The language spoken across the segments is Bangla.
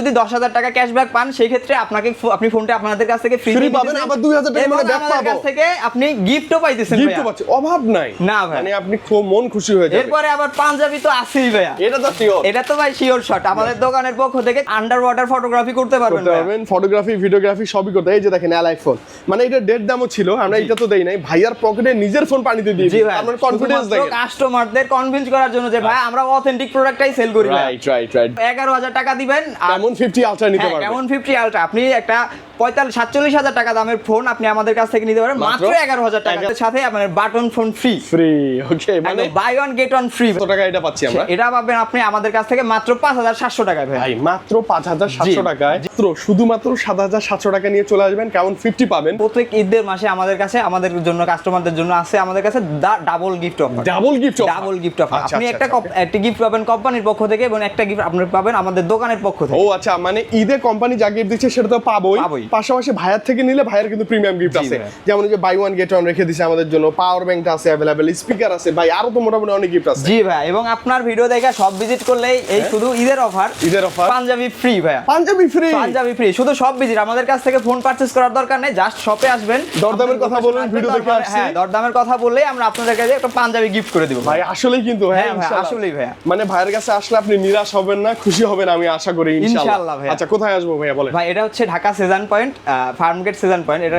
যদি 10,000 টাকা ক্যাশব্যাক পান সেই ক্ষেত্রে আপনি ফোনটা আপনাদের কাছ থেকে ফ্রি পাবেন, আবার 2,000 টাকা মানে ব্যাক পাবো। কাছ থেকে আপনি গিফটও পাইতেছেন ভাই। গিফটও পাচ্ছি, অভাব নাই না ভাই, মানে আপনি খুব মন খুশি হয়ে যাবে। এরপরে আবার পাঞ্জাবি তো আছেই ভাইয়া, এটা তো শিওর, এটা তো ভাই শিওর শট। আমাদের দোকানের পক্ষ থেকে আন্ডার ওয়াটার ফটোগ্রাফি করতে পারবেন ভাইয়া। ফটোগ্রাফি ভিডিওগ্রাফি সবই করতে। এই যে দেখেন এল আইফোন, মানে এটা ডেট দামও ছিল, আমরা এটা তো দেই নাই, ভাইয়ার পকেটে নিজের ফোন পানিতে দিয়ে দিই। আপনার কনফিডেন্স দেখেন, কাস্টমারদের কনভিন্স করার জন্য যে ভাই আমরা অথেন্টিক প্রোডাক্টটাই সেল করি। Right right right. 11,000 টাকা দিবেন আর কেমন 50 আলট্রা নিতে পারবেন। কেমন 50 আলট্রা আপনি একটা 47,000 টাকা দামের ফোন আপনি আমাদের কাছ থেকে নিতে পারেন মাত্র 11,000 টাকার সাথে আপনার বাটন ফোন ফ্রি। ওকে, মানে buy one get one free. কত টাকা এটা পাচ্ছি আমরা? এটা পাবেন আপনি আমাদের কাছ থেকে মাত্র 5,700 টাকায় ভাই, মাত্র 5,700 টাকায় শুধুমাত্র 7,700 টাকা নিয়ে চলে আসবেন, কেমন 50 পাবেন। প্রত্যেক ঈদের মাসে আমাদের কাছে আমাদের জন্য কাস্টমারদের জন্য আছে আমাদের কাছে double gift offer. Double gift offer আপনি একটা গিফট পাবেন কোম্পানির পক্ষ থেকে এবং একটা গিফট আপনি পাবেন আমাদের দোকানের পক্ষ থেকে। ও আচ্ছা, মানে ঈদে কোম্পানি যা গিফট দিচ্ছে সেটা তো পাবোই, পাশাপাশি ভাইয়ার থেকে নিলে ভাইয়ার কিন্তু প্রিমিয়াম গিফট আছে, যেমন যে বাই ওয়ান গেট ওয়ান রেখে দিছে আমাদের জন্য, পাওয়ার ব্যাংকটা আছে अवेलेबल, স্পিকার আছে, ভাই আরো তো মোটামুটি অনেক গিফট আছে। জি ভাই, এবং আপনার ভিডিও দেখে সব ভিজিট করলেই এই শুধু ঈদের অফার পাঞ্জাবি ফ্রি ভাইয়া। পাঞ্জাবি ফ্রি শুধু সব ভিজিট আমাদের কাছ থেকে ফোন পারচেজ করার দরকার নেই, জাস্ট শপে আসবেন, দরদামের কথা বলুন, ভিডিও দেখে আসছি। হ্যাঁ, দরদামের কথা বললেই আমরা আপনাদের কাছে একটা পাঞ্জাবি গিফট করে দেব ভাই। আসলেই কিন্তু হ্যাঁ আসলেই ভাইয়া, মানে ভাইয়ের কাছে আসলে আপনি নিরাশ হবেন না, খুশি হবেন আমি আশা করি ইনশাআল্লাহ। আচ্ছা, কোথায় আসবো ভাইয়া বলেন? ভাই এটা হচ্ছে ঢাকা সেজান পয়েন্ট, ফার্মগেট সেজান পয়েন্ট। এটা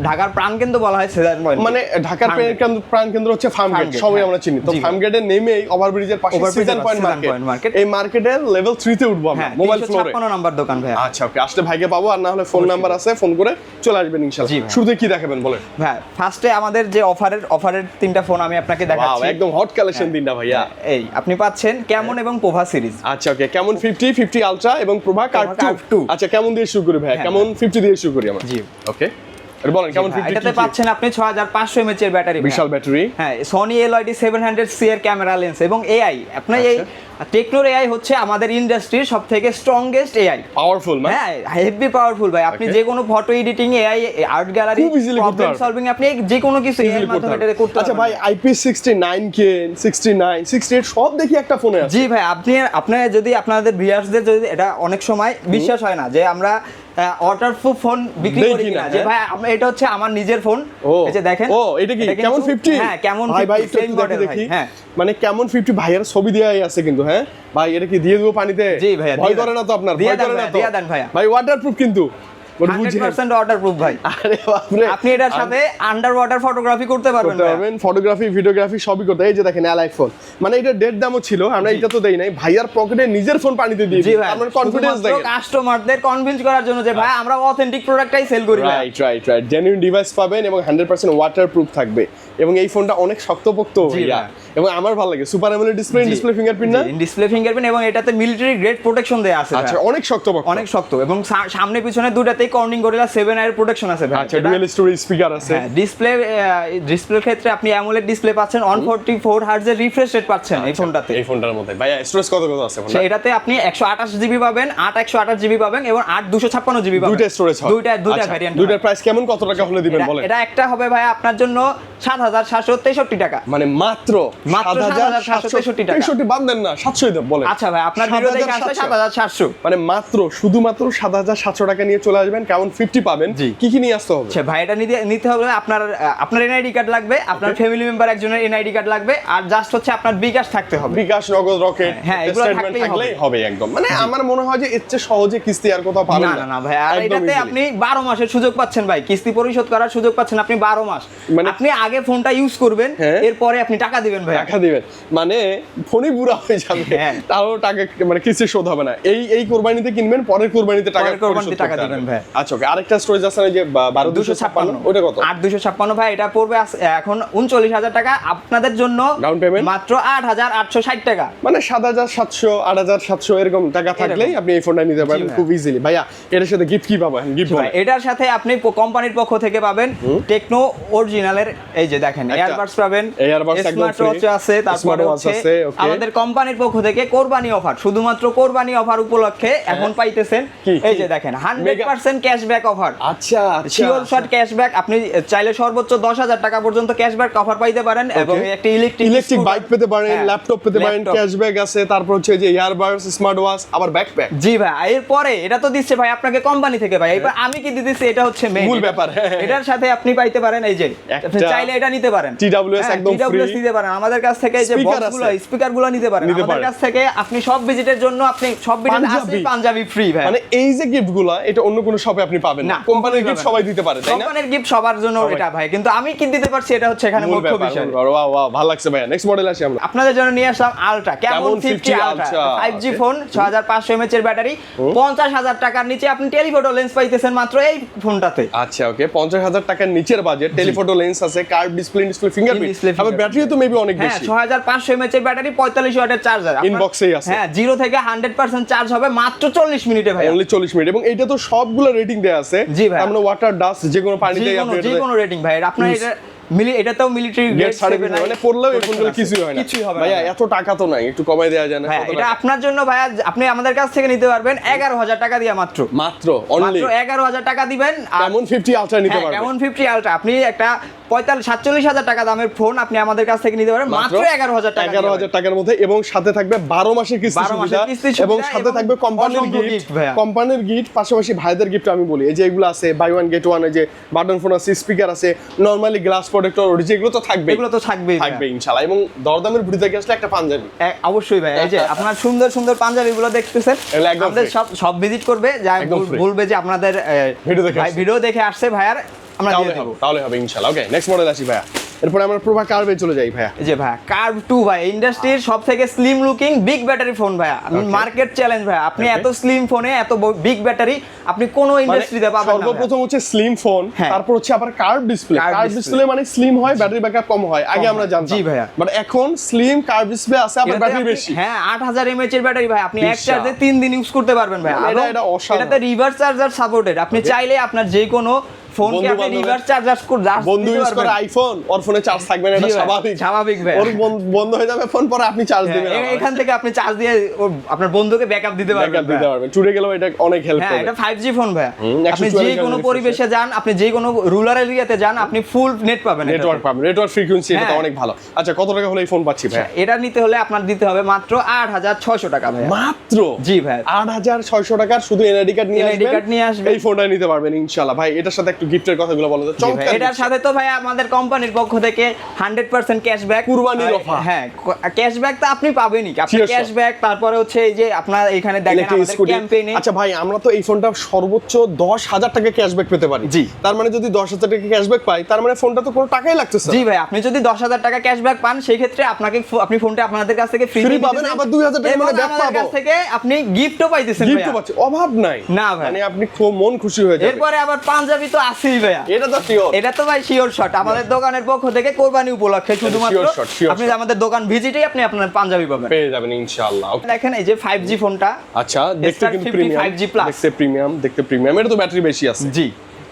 ঢাকার প্রাণকেন্দ্র বলা হয় সেজান পয়েন্ট, মানে ঢাকার প্রাণকেন্দ্র হচ্ছে ফার্মগেট, সবাই আমরা চিনি। তো ফার্মগেটে নেমেই ওভারব্রিজের পাশে সেজান পয়েন্ট মার্কেট, এই মার্কেটের লেভেল 3 তে উঠবো আমরা, মোবাইল ফ্লোরে 56 নাম্বার দোকান ভাই। আচ্ছা ওকে, আসলে ভাইকে পাবো, আর না হলে ফোন নাম্বার আছে, ফোন করে চলে আসবেন ইনশাআল্লাহ। শুরুতে কি দেখাবেন বলেন? ভাই ফার্স্টে আমাদের যে অফারের তিনটা ফোন আমি আপনাকে দেখাচ্ছি। ওয়াও, একদম হট কালেকশন দিনটা ভাইয়া। এই আপনি পাচ্ছেন কেমন এবং প্রভা সিরিজ। আচ্ছা ওকে, কেমন 50 আলট্রা এবং প্রভা কার্ভ 2। আচ্ছা, কেমন দিয়ে শুরু করি ভাই? কেমন 50 দিয়ে শুরু করি আমরা। জি ওকে, বলেন কেমন 50। এটাতে পাচ্ছেন আপনি 6500 mAh এর ব্যাটারি, বিশাল ব্যাটারি। হ্যাঁ, সনি LID 700C এর ক্যামেরা লেন্স এবং এআই। আপনি এই টেকনোর এআই হচ্ছে আমাদের ইন্ডাস্ট্রির সবথেকে স্ট্রংগেস্ট এআই, পাওয়ারফুল। হ্যাঁ, হেভি পাওয়ারফুল ভাই। আপনি যে কোনো photo editing AI, art gallery, problem solving আপনি যে কোনো কিছু এর মাধ্যমে এটা করতে পারবেন। আচ্ছা ভাই, IP69K 69 68 সব দেখি একটা ফোনে আছে। জি ভাই, আপনি যদি আপনাদের ভিউয়ার্সদের যদি এটা অনেক সময় বিশ্বাস হয় না যে আমরা ওয়াটারপ্রুফ ফোন বিক্রি করি কিনা, যে ভাই এটা হচ্ছে আমার নিজের ফোন। এই যে দেখেন, ও এটা কি কেমন 50? হ্যাঁ, কেমন ভাই একটু দেখি। হ্যাঁ, মানে কেমন 50 ভাইয়ের ছবি দেয়াই আছে কিন্তু। হ্যাঁ ভাই, এটা কি দিয়ে দেবো পানিতে? জি ভাইয়া, ভয় করে না তো আপনার? ভয় করে না তো? দিয়ে দেন ভাইয়া, ভাই ওয়াটারপ্রুফ কিন্তু 100% ওয়াটারপ্রুফ ভাই। আরে বাপ রে, আপনি এটার সাথে আন্ডার ওয়াটার ফটোগ্রাফি করতে পারবেন, ফটোগ্রাফি ভিডিওগ্রাফি সবই করতে। এই যে দেখেন এল আইফোন, মানে এটা ডেট দামও ছিল, আমরা এটা তো দেই নাই, ভাইয়ার পকেটে নিজের ফোন পানিতে দিয়ে দিই। আপনার কনফিডেন্স দেখেন, কাস্টমারদের কনভিন্স করার জন্য যে ভাই আমরা অথেন্টিক প্রোডাক্টটাই সেল করি। Right right right, genuine device পাবেন এবং 100% ওয়াটারপ্রুফ থাকবে, এবং এই ফোনটা অনেক শক্তপোক্ত ভাইয়া, এবং আমার ভালো লাগে সুপার অ্যামোলেড ডিসপ্লে ফিঙ্গারপ্রিন্ট না, ডিসপ্লে ফিঙ্গারপ্রিন্ট, এবং এটাতে মিলিটারি গ্রেড প্রোটেকশন দেয়া আছে। আচ্ছা, অনেক শক্তপোক্ত, অনেক শক্ত, এবং সামনে পিছনে দুটাতেই কর্নিং গরিলা 7 এর প্রোটেকশন আছে ভাই। আচ্ছা, ডুয়াল স্টোরেজ স্পিকার আছে। ডিসপ্লের ক্ষেত্রে আপনি অ্যামোলেড ডিসপ্লে পাচ্ছেন, 144 হার্টজ এর রিফ্রেশ রেট পাচ্ছেন এই ফোনটাতে। এই ফোনটার মধ্যে ভাইয়া স্টোরেজ কত আছে ফোনটা? এটাতে আপনি 128 জিবি পাবেন, 128 জিবি পাবেন, এবং 256 জিবি পাবেন। দুইটা স্টোরেজ হয়, দুইটা ভ্যারিয়েন্ট। দুইটার প্রাইস কেমন, কত টাকা হলে দিবেন বলেন? এটা একটা হবে ভাই আপনার জন্য 7763 টাকা, মানে মাত্র 7763 টাকা। 63 বাদ দেন না, 700 দেব বলেন। আচ্ছা ভাই, আপনার ভিডিও দেখে আসলে 7700, মানে মাত্র শুধুমাত্র 7700 টাকা নিয়ে চলে আসবেন, কেমন 50 পাবেন। কি কি নিয়ে আসতে হবে? আচ্ছা ভাই, এটা নিতে হবে আপনার এনআইডি কার্ড লাগবে, আপনার ফ্যামিলি মেম্বার একজনের এনআইডি কার্ড লাগবে, আর জাস্ট হচ্ছে আপনার বিকাশ থাকতে হবে, বিকাশ, নগদ, রকেট, হ্যাঁ, এগুলো থাকলেই হবে একদম। মানে আমার মনে হয় যে এর চেয়ে সহজে কিস্তি আর কোথাও পাবেন না। না ভাই, আর এটাতে আপনি 12 মাসের সুযোগ পাচ্ছেন ভাই, কিস্তি পরিশোধ করার সুযোগ পাচ্ছেন আপনি 12 মাস। মানে আপনি আগে ফোনটা ইউজ করবেন, এরপরে আপনি টাকা দিবেন ভাই, টাকা দিবেন, মানে ফোনই বুড়া হয়ে যাবে, তাও টাকা মানে কিস্তি শোধ হবে না। এই কুরবানিতে কিনবেন, পরের কুরবানিতে টাকা দিবেন ভাই। আচ্ছা ওকে, আরেকটা স্টোরেজ আছে না যে 12256, ওটা কত? 8256 ভাই, এটা পড়বে এখন 39000 টাকা আপনাদের জন্য, ডাউন পেমেন্ট মাত্র 8860 টাকা, মানে 7700 8700 এরকম টাকা থাকলেই আপনি এই ফোনটা নিতে পারবেন খুব ইজিলি। ভাইয়া এর সাথে গিফট কি পাবেন? গিফট ভাই এটার সাথে আপনি কোম্পানির পক্ষ থেকে পাবেন টেকনো অরিজিনালের, এই যে দেখেন এয়ারবাডস পাবেন, এয়ারবাডস একদম ফ্রি, ওয়াচও আছে, তারপরে হচ্ছে আমাদের কোম্পানির পক্ষ থেকে কোরবানি অফার, শুধুমাত্র কোরবানি অফার উপলক্ষে এখন পাইতেছেন এই যে দেখেন 100% ক্যাশব্যাক অফার। আচ্ছা শিওর শট ক্যাশব্যাক, আপনি চাইলে সর্বোচ্চ 10,000 টাকা পর্যন্ত ক্যাশব্যাক অফার পাইতে পারেন এবং একটা ইলেকট্রিক বাইক পেতে পারেন, ল্যাপটপ পেতে পারেন, ক্যাশব্যাক আছে, তারপর হচ্ছে যে ইয়ারবাডস, স্মার্ট ওয়াচ, আবার ব্যাকপ্যাক। জি ভাই, এরপরে এটা তো দিচ্ছে ভাই আপনাকে কোম্পানি থেকে ভাই, এবার আমি কি দিতেছি এটা হচ্ছে মূল ব্যাপার। এটার সাথে আপনি পাইতে পারেন এই যে আপনি চাইলে এটা নিতে পারেন, TWS একদম ফ্রি নিতে পারেন আমাদের কাছ থেকে, এই যে বক্সগুলো স্পিকারগুলো নিতে পারেন আমাদের কাছ থেকে। আপনি সব ভিজিটের জন্য আপনি সব ভিজিট আসলে পাঞ্জাবি ফ্রি ভাই। মানে এই যে গিফটগুলো এটা অন্য কোনো শপে আপনি পাবেন না, কোম্পানির গিফট সবাই দিতে পারে, তাই না? কোম্পানির গিফট সবার জন্য এটা ভাই, কিন্তু আমি কি দিতে পারছি এটা হচ্ছে এখানে মুখ্য বিষয়। ওয়াও ওয়াও, ভালো লাগছে ভাই। নেক্সট মডেল আসি আমরা। আপনাদের জন্য নিয়ে আসলাম ultra Camon 50 ultra 5G phone, 6500 mAh এর ব্যাটারি, 50,000 টাকার নিচে আপনি টেলিফটো লেন্স পাইতেছেন মাত্র এই ফোনটাতে। আচ্ছা ওকে, 50,000 টাকার নিচের বাজেট, টেলিফটো লেন্স আছে, কার্ভ ডিসপ্লে ফিঙ্গারপ্রিন্ট, আবার ব্যাটারিও তো মেবি অনেক বেশি। 6500 mAh এর ব্যাটারি, 45 ওয়াটের চার্জার ইনবক্সেই আছে। হ্যাঁ, 0 থেকে 100% চার্জ হবে মাত্র 40 মিনিটে ভাই, অনলি 40 মিনিট। এবং এটা তো সবগুলো রেটিং দেয়া আছে, আমরা ওয়াটার ডাস্ট যে কোনো পানিতে আপনি যে কোনো রেটিং ভাই আপনার এটা এটাতেও মিলিটারি গ্রেড সার্ভিস, মানে পড়লেও এই ফোনগুলো কিছুই হয় না ভাইয়া। এত টাকা তো নাই, একটু কমাই দেওয়া যায় না? এটা আপনার জন্য ভাইয়া, আপনি আমাদের কাছ থেকে নিতে পারবেন 11,000 টাকা দিয়ে মাত্র অনলি 11,000 টাকা দিবেন। কেমন 50 আলট্রা নিতে পারবেন, কেমন 50 আলট্রা আপনি একটা 47,000 টাকা দামের ফোন আপনি আমাদের কাছ থেকে নিতে পারবেন মাত্র 11,000 টাকার মধ্যে। এবং সাথে থাকবে 12 মাসের কিস্তি সুবিধা, এবং সাথে থাকবে কোম্পানির গিফট, পাশাপাশি ভাইদের গিফট আমি বলি এই যে এগুলো আছে, বাই ওয়ান গেট ওয়ান, এই যে বাটন ফোন আছে, স্পিকার আছে, নরমালি গ্লাস প্রোটেক্টর, এগুলো তো থাকবে, ইনশাআল্লাহ। এবং দরদামের ভিডিও থেকে আসলে একটা পাঞ্জাবি অবশ্যই ভাই, এই যে আপনার সুন্দর সুন্দর পাঞ্জাবিগুলো দেখতেছেন, আমাদের সব ভিজিট করবে, যা বলবে যে আপনাদের ভিডিও দেখে আসছে ভাইয়ার, আমরা দিয়ে দেব, তাহলে হবে ইনশাআল্লাহ। ওকে, নেক্সট মডেল আসি ভাইয়া। এরপর আমরা প্রোভা কার্ভে চলে যাই ভাইয়া। এই যে ভাইয়া কার্ভ 2 ভাই, ইন্ডাস্ট্রির সবথেকে slim looking big battery phone ভাইয়া, মার্কেট চ্যালেঞ্জ ভাইয়া। আপনি এত স্লিম ফোনে এত বিগ ব্যাটারি আপনি কোন ইন্ডাস্ট্রিতে পাবেন না। সর্বপ্রথম হচ্ছে স্লিম ফোন, তারপর হচ্ছে আবার কার্ভ ডিসপ্লে, মানে স্লিম হয়, ব্যাটারি ব্যাকআপ কম হয়, আগে আমরা জানতাম। জি ভাইয়া, বাট এখন স্লিম কার্ভ ডিসপ্লে আছে, আবার ব্যাটারি বেশি। হ্যাঁ, 8000 mAh এর ব্যাটারি ভাই, আপনি এক চার্জে 3 দিন ইউজ করতে পারবেন ভাই। এটাতে রিভার্স চার্জার সাপোর্টেড, আপনি চাইলে আপনার যে কোনো ফোনকে আপনি রিভার্স চার্জার বন্ধু ইউজ করে আইফোন, ওর ফোনে চার্জ থাকবে না, এটা স্বাভাবিক ভাই। ওর বন্ধ হয়ে যাবে ফোন, পরে আপনি চার্জ দিবেন, এখান থেকে আপনি চার্জ দিয়ে আপনার বন্ধুকে ব্যাকআপ দিতে পারবেন। চুরে গেলেও এটা অনেক হেল্প করে। হ্যাঁ, এটা 5G ফোন ভাই, আপনি যে কোনো পরিবেশে যান, আপনি যে কোনো রুরাল এরিয়াতে যান, আপনি ফুল নেট পাবেন, নেটওয়ার্ক ফ্রিকোয়েন্সি, এটা অনেক ভালো। আচ্ছা, কত টাকা হলে এই ফোন পাচ্ছি ভাই? এটা নিতে হলে আপনার দিতে হবে মাত্র 8,600 টাকা ভাই। মাত্র? জি ভাই, 8,600 টাকার শুধু এনআইডি কার্ড নিয়ে আসবেন, এই ফোনটা নিতে পারবেন ইনশাআল্লাহ। ভাই এটার সাথে একটু গিফটের কথাগুলো বলো তো। এটার সাথে তো ভাই আমাদের কোম্পানির পক্ষ থেকে 100% ক্যাশব্যাক, কুরবানির অফার। হ্যাঁ, ক্যাশব্যাক তো আপনি পাবেনই, আপনি ক্যাশব্যাক, তারপরে হচ্ছে এই যে আপনার এখানে দেখেন আমাদের ক্যাম্পেইনে। আচ্ছা ভাই, আমরা তো এই ফোনটা সর্বোচ্চ 10,000 টাকা ক্যাশব্যাক পেতে পারি। জি, তার মানে যদি 10,000 টাকা ক্যাশব্যাক পাই, তার মানে ফোনটা তো কোনো টাকাই লাগতেছে। জি ভাই, আপনি যদি 10,000 টাকা ক্যাশব্যাক পান, সেই ক্ষেত্রে আপনি ফোনটা আপনাদের কাছ থেকে ফ্রি পাবেন, আবার 2,000 টাকা মানে ব্যাক পাবো, কাছ থেকে আপনি গিফটও পাইতেছেন। গিফটও পাচ্ছি, অভাব নাই না ভাই, মানে আপনি খুব মন খুশি হয়ে যাবেন। এরপরে আবার পাঞ্জাবি তো আছেই ভাই, এটা তো শিওর, এটা তো ভাই শিওর শট। আমাদের দোকানের পক্ষ থেকে কোরবানি উপলক্ষে শুধুমাত্র আপনি আমাদের দোকান ভিজিটেই আপনি আপনার পাঞ্জাবি পাবেন, পেয়ে যাবেন ইনশাআল্লাহ। দেখেন এই যে 5G ফোনটা, আচ্ছা দেখতে কিন্তু প্রিমিয়াম, 5G প্লাস, দেখতে প্রিমিয়াম, এটা তো ব্যাটারি বেশি আছে। জি,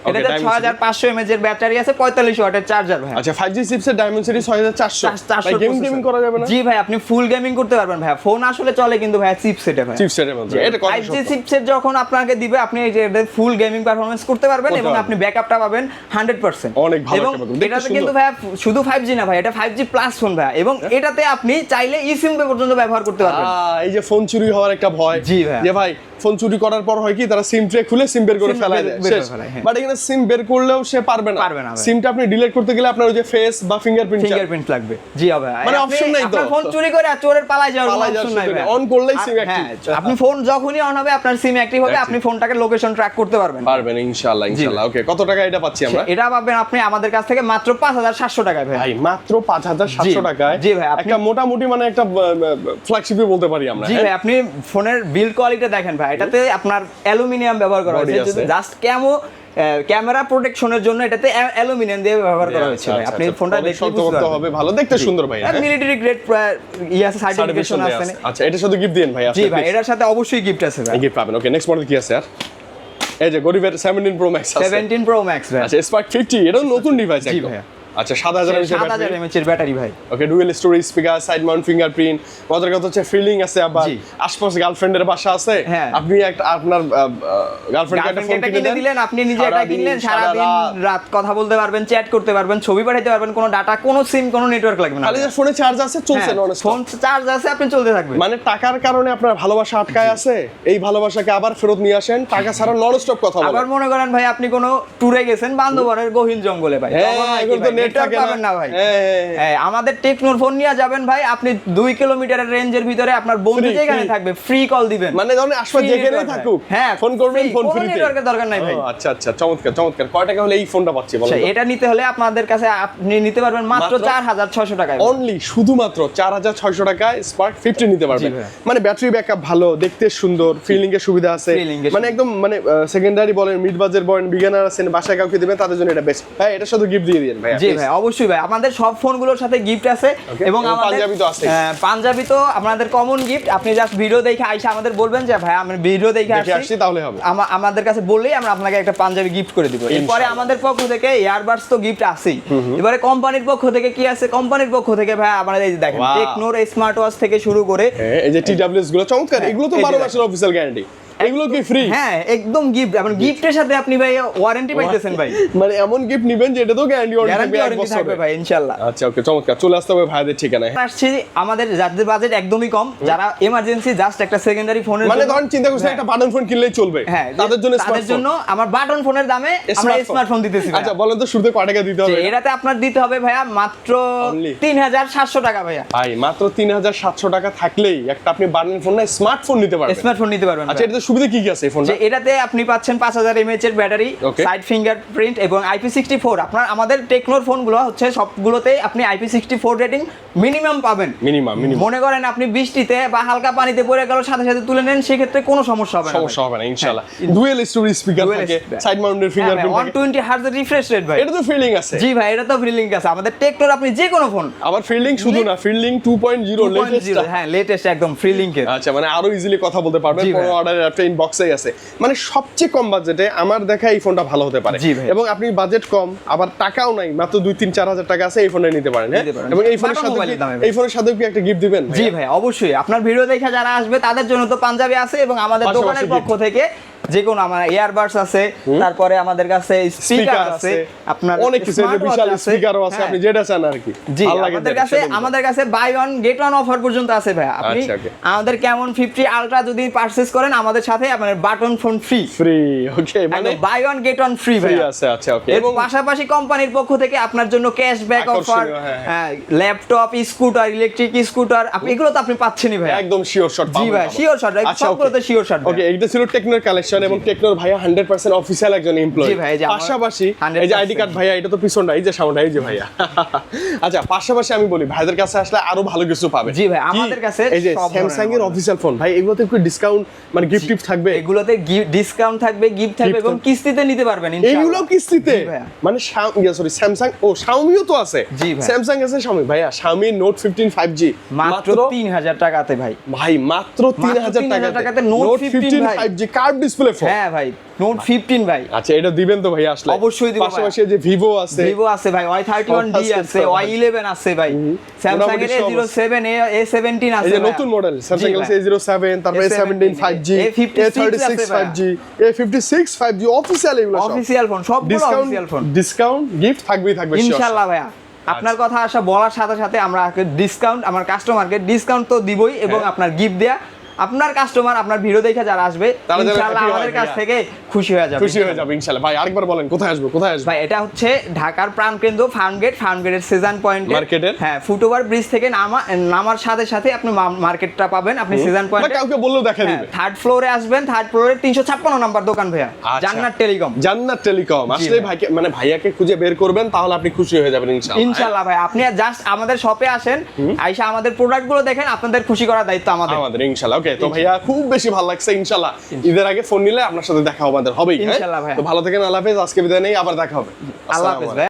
এটাতে 6500 mAh এর ব্যাটারি আছে, 45 ওয়াটের চার্জার ভাই। আচ্ছা, 5G চিপসেট ডায়মন্ড সিরিজ 6400, ভাই গেমিং করা যাবে না? জি ভাই, আপনি ফুল গেমিং করতে পারবেন ভাই। ফোন আসলে চলে কিন্তু ভাই চিপসেটে ভাই, চিপসেটের মধ্যে। এটা 5G চিপসেট যখন আপনাকে দিবে, আপনি এই যে ফুল গেমিং পারফরম্যান্স করতে পারবেন এবং আপনি ব্যাকআপটা পাবেন 100%। অনেক ভালো। এবং এটাতে কিন্তু ভাই শুধু 5G না ভাই, এটা 5G প্লাস ফোন ভাই, এবং এটাতে আপনি চাইলে eSIM পর্যন্ত ব্যবহার করতে পারবেন। এই যে ফোন চুরি হওয়ার একটা ভয়, জি ভাই, যে ভাই ফোন চুরি করার পর হয় কি, তারা সিম ট্রে খুলে সিম বের করে ফেলায় দেয়, বাট এখানে সিম বের করলেও সে পারবে না। সিমটা আপনি ডিলিট করতে গেলে আপনার ওই যে ফেস বা ফিঙ্গারপ্রিন্ট লাগবে। জি ভাই, মানে অপশন নাই তো, ফোন চুরি করে আর চোরের পালায় যাওয়ার অপশন নাই ভাই। অন করলেই সিম অ্যাক্টিভ, আপনি ফোন যখনই অন হবে আপনার সিম অ্যাক্টিভ হবে, আপনি ফোনটাকে লোকেশন ট্র্যাক করতে পারবেন ইনশাআল্লাহ। ওকে, কত টাকা এটা পাচ্ছি আমরা? এটা পাবেন আপনি আমাদের কাছ থেকে মাত্র 5,700 টাকায় ভাই। ভাই মাত্র 5,700 টাকায়? জি ভাই, একটা মোটামুটি মানে একটা ফ্ল্যাগশিপই বলতে পারি আমরা। জি ভাই, আপনি ফোনের বিল্ড কোয়ালিটি দেখেন ভাই, এটাতে আপনার অ্যালুমিনিয়াম ব্যবহার করা হয়েছে, জাস্ট ক্যামেরা প্রোটেকশনের জন্য এটাতে অ্যালুমিনিয়াম দিয়ে ব্যবহার করা হয়েছে ভাই। আপনি ফোনটা দেখতে বুঝতে হবে, ভালো দেখতে সুন্দর ভাই, মিলিটারি গ্রেড আছে, সার্টিফিকেশন আছে। আচ্ছা, এটার সাথে গিফট দেন ভাই? জি ভাই, এটার সাথে অবশ্যই গিফট আছে ভাই, গিফট পাবেন। ওকে, নেক্সট মডেল কি আছে আর? এই যে গরিবের 17 Pro Max আছে। 17 Pro Max ভাই। আচ্ছা, Spark 50, এটা নতুন ডিভাইস একদম। আচ্ছা 7000 mAh এর ব্যাটারি ভাই। Okay, dual storage speaker, side mount fingerprint, মজার কথা হচ্ছে ফিলিং আছে, আবার আশপাশে গার্লফ্রেন্ডের বাসা আছে, আপনি একটা আপনার গার্লফ্রেন্ডকে একটা ফোন কিনে দিলেন, আপনি নিজে এটা কিনলেন, সারা দিন রাত কথা বলতে পারবেন, চ্যাট করতে পারবেন, ছবি পাঠাতে পারবেন, কোনো ডাটা, কোনো সিম, কোনো নেটওয়ার্ক লাগবে না, খালি ফোনে চার্জ আছে, চলছে নন স্টপ, ফোন চার্জ আছে, আপনি চলতে থাকবে। মানে টাকার কারণে আপনার ভালোবাসা আটকায় আছে, এই ভালোবাসাকে আবার ফেরত নিয়ে আসেন, টাকা ছাড়া নন স্টপ কথা বলেন। আবার মনে করেন ভাই আপনি কোনো ট্যুরে গেছেন বান্দরবনের গহীন জঙ্গলে ভাই, এখন তো নেট থাকে না ভাই, আমাদের টেকনোর ফোন নিয়ে যাবেন ভাই, আপনি 2 কিলোমিটারের রেঞ্জের ভিতরে আপনার বন্ধু যেখানে থাকবে ফ্রি কল দিবেন, মানে ধরুন আশপাশ যেখানেই থাকুক ফোন করবেন, ফোন ফ্রি, নেটওয়ার্কের দরকার নাই ভাই। আচ্ছা আচ্ছা, চমৎকার চমৎকার। কয় টাকা হলে এই ফোনটা পাচ্ছি বলেন? এটা নিতে হলে আপনাদের কাছে আপনি নিতে পারবেন মাত্র 4600 টাকায়, অনলি শুধুমাত্র 4600 টাকায় স্পার্ক 50 নিতে পারবেন। মানে ব্যাটারি ব্যাকআপ ভালো, দেখতে সুন্দর, ফিলিং এর সুবিধা আছে, মানে একদম মানে সেকেন্ডারি বলেন, মিড বাজেট বলেন, বিগিনার আছেন, বাসায় কাউকে দিবেন তাদের জন্য এটা বেস্ট ভাই। এটা শুধু গিফট দিয়ে দিন ভাই। জি ভাই অবশ্যই ভাই, আমাদের সব ফোনগুলোর সাথে গিফট আছে, এবং আমাদের পাঞ্জাবি তো আছে, পাঞ্জাবি তো আপনাদের কমন গিফট। আপনি জাস্ট ভিডিও দেখে আইসা আমাদের বলবেন যে ভাই আমি ভিডিও দেখে আসছি, তাহলে হবে, আমাদের কাছে বললেই আমরা আপনাকে একটা পাঞ্জাবি গিফট করে দিব। এরপরে আমাদের পক্ষ থেকে ইয়ারবাডস তো গিফট আছেই, এবারে কোম্পানির পক্ষ থেকে কি আছে? কোম্পানির পক্ষ থেকে ভাই আমাদের এই যে দেখেন টেকনোর স্মার্ট ওয়াচ থেকে শুরু করে এই যে TWS গুলো চমৎকার, এগুলো তো 12 মাসের অফিশিয়াল গ্যারান্টি, এগুলো কি ফ্রি? হ্যাঁ একদম গিফট, আপনি গিফটের সাথে আপনি ভাই ওয়ারেন্টি পাইতেছেন ভাই, মানে এমন গিফট নিবেন যেটা তো গ্যারান্টি থাকবে ভাই ইনশাআল্লাহ। আচ্ছা ওকে, চমৎকার। চলে আসতে হবে ভাইদের ঠিকানায়। আসছি আমাদের যাদের বাজেট একদমই কম, যারা এমার্জেন্সি জাস্ট একটা সেকেন্ডারি ফোনের মানে ধরেন চিন্তা করছেন একটা বাটন ফোন কিনলেই চলবে, হ্যাঁ তাদের জন্য আমার বাটন ফোনের দামে আমরা স্মার্টফোন দিতেছি। আচ্ছা বলেন তো শুরুতে কয় টাকা দিতে হবে? এটাতে আপনার দিতে হবে ভাইয়া মাত্র 3700 টাকা ভাইয়া। ভাই মাত্র 3700 টাকা থাকলেই একটা আপনি বাটন ফোন না স্মার্টফোন নিতে পারবেন, স্মার্টফোন নিতে পারবেন। আচ্ছা এটাতে সুবিধা কি কি আছে এই ফোনটা? এটাতে আপনি পাচ্ছেন 5000 mAh এর ব্যাটারি, সাইড ফিঙ্গারপ্রিন্ট এবং IP64। আপনার আমাদের টেকনোর ফোনগুলো হচ্ছে সবগুলোতেই আপনি IP64 রেটিং মিনিমাম পাবেন, মিনিমাম। মনে করেন আপনি বৃষ্টিতে বা হালকা পানিতে পড়ে গেল সাথে সাথে তুলে নেন, সেক্ষেত্রে কোনো সমস্যা হবে না ইনশাআল্লাহ। ডুয়াল স্টোরেজ স্পিকার থাকে, সাইড মাউন্টেড ফিঙ্গারপ্রিন্ট থাকে, 120 Hz রিফ্রেশ রেট ভাই, এটা তো ফিলিং আছে। জি ভাই এটা তো ফিলিং আছে আমাদের টেকনোর, আপনি যে কোনো ফোন। আবার ফিলিং শুধু না, ফিলিং 2.0 লেটেস্ট, হ্যাঁ লেটেস্ট একদম ফিলিং এর। আচ্ছা মানে আরো ইজিলি কথা বলতে পারবেন, কোনো অর্ডারের একটা ইনবক্সেই আছে। মানে সবচেয়ে কম বাজেটে আমার দেখা এই ফোনটা ভালো হতে পারে, এবং আপনি বাজেট কম আবার টাকাও নাই, মাত্র 2-3-4000 টাকা আছে, এই ফোনটা নিতে পারেন। এবং এই ফোনের সাথে কি একটা গিফট দিবেন? জি ভাই অবশ্যই, আপনার ভিডিও দেখে যারা আসবে তাদের জন্য তো পাঞ্জাবি আছে, এবং আমাদের দোকানের পক্ষ থেকে যে কোনো আমার ইয়ারবাডস আছে, তারপরে আমাদের কাছে স্পিকার আছে, আপনার অনেক কিছু আছে, বিশাল স্পিকারও আছে, আপনি যেটা চান আর কি। জি আমাদের কাছে buy one get one offer পর্যন্ত আছে ভাই। আপনি আমাদের কেমন 50 আলট্রা যদি পারচেজ করেন আমাদের সাথে আপনার বাটন ফোন ফ্রি। ওকে, মানে buy one get one free ভাই আছে। আচ্ছা ওকে, এবং পাশাপাশি কোম্পানির পক্ষ থেকে আপনার জন্য cashback offer, laptop, scooter, electric scooter, এগুলো তো আপনি পাচ্ছেনই ভাই, একদম শিওর শট। জি ভাই শিওর শট, সবগুলোতে শিওর শট। ওকে, এটা ছিল টেকনোর কালেকশন, এবং টেকনোর ভাইয়া 100% অফিশিয়াল একজন এমপ্লয়ি। পাশাপাশি এই যে আইডি কার্ড ভাইয়া, এটা তো পিছনটা, এই যে সামনে, এই যে ভাইয়া। আচ্ছা পাশাপাশি আমি বলি ভাইদের কাছে আসলে আরো ভালো কিছু পাবে। জি ভাই আমাদের কাছে এই যে স্যামসাং এর অফিশিয়াল ফোন ভাই, এগুলোতে কি ডিসকাউন্ট মানে গিফট থাকবে? এগুলোতে ডিসকাউন্ট থাকবে, গিফট থাকবে, এবং কিস্তিতে নিতে পারবেন ইনশাআল্লাহ। এগুলো কিস্তিতে মানে সরি স্যামসাং ও শাওমিও তো আছে। স্যামসাং আছে, শাওমি ভাইয়া, শাওমি নোট 15 5G মাত্র 3000 টাকাতে ভাই, মাত্র 3000 টাকাতে note 15 5G curve display phone. হ্যাঁ ভাই নোট 15 ভাই। আচ্ছা এটা দিবেন তো ভাই আসলে? অবশ্যই দিব। পাশাপাশি যে ভিভো আছে ভাই, Y31D আছে, Y11 আছে ভাই, স্যামসাং এর A07 A17 আছে, এই যে নতুন মডেল স্যামসাং Galaxy A07, তারপরে A17 5G, A36 5G, A56 5G official, এগুলো সব অফিশিয়াল ফোন, সবগুলো অফিশিয়াল ফোন। ডিসকাউন্ট গিফট থাকবে ইনশাআল্লাহ ভাইয়া। আপনার কথা আসা বলার সাথে সাথে আমরা ডিসকাউন্ট, আমার কাস্টমারকে ডিসকাউন্ট তো দিবই, এবং আপনার গিফট দেয়া, আপনার কাস্টমার আপনার ভিডিও দেখে যারা আসবে ইনশাআল্লাহ আমাদের কাছ থেকে খুশি হয়ে যাবে ইনশাআল্লাহ। ভাই আরেকবার বলেন কোথায় আসবে? ভাই এটা হচ্ছে ঢাকার প্রাণকেন্দ্র ফার্মগেটের সিজন পয়েন্টে, মার্কেটের হ্যাঁ ফুটওভার ব্রিজ থেকে নামার সাথে সাথে আপনি মার্কেটটা পাবেন, আপনি সিজন পয়েন্টে কাউকে বললেও দেখা দিবে। থার্ড ফ্লোরে আসবেন, থার্ড ফ্লোরে 356 নাম্বার দোকান ভাইয়া, জান্নাত টেলিকম। আসলে ভাইকে মানে ভাইয়াকে খুঁজে বের করবেন, তাহলে আপনি খুশি হয়ে যাবেন ইনশাআল্লাহ ভাই। আপনি জাস্ট আমাদের শপে আসেন, আইসা আমাদের প্রোডাক্টগুলো দেখেন, আপনাদের খুশি করার দায়িত্ব আমাদের ইনশাআল্লাহ। ওকে তো ভাইয়া খুব বেশি ভালো লাগছে, ইনশাআল্লাহ ঈদের আগে ফোন নিলে আপনার সাথে দেখা হবে, আমাদের হবেই ইনশাআল্লাহ ভাই। তো ভালো থাকেন, আল্লাহ হাফেজ, আজকে বিদায় নেই, আবার দেখা হবে, আল্লাহ হাফেজ ভাই।